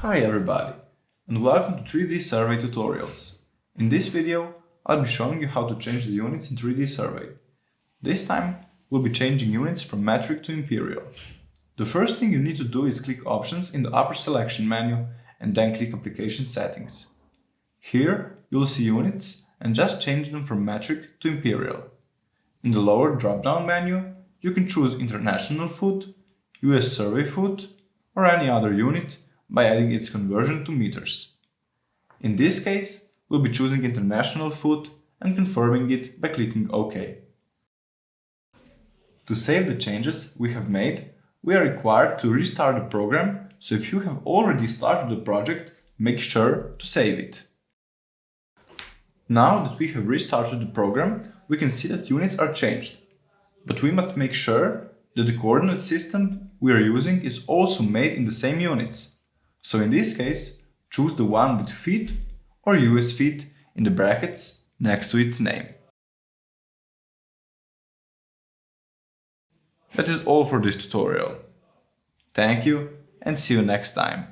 Hi everybody, and welcome to 3Dsurvey tutorials. In this video, I'll be showing you how to change the units in 3Dsurvey. This time, we'll be changing units from metric to imperial. The first thing you need to do is click Options in the upper selection menu and then click Application Settings. Here, you'll see units and just change them from metric to imperial. In the lower drop-down menu, you can choose International Foot, US Survey Foot, or any other unit by adding its conversion to meters. In this case, we'll be choosing International Foot and confirming it by clicking OK. To save the changes we have made, we are required to restart the program, so if you have already started the project, make sure to save it. Now that we have restarted the program, we can see that units are changed. But we must make sure that the coordinate system we are using is also made in the same units. So in this case, choose the one with feet or US feet in the brackets next to its name. That is all for this tutorial. Thank you and see you next time.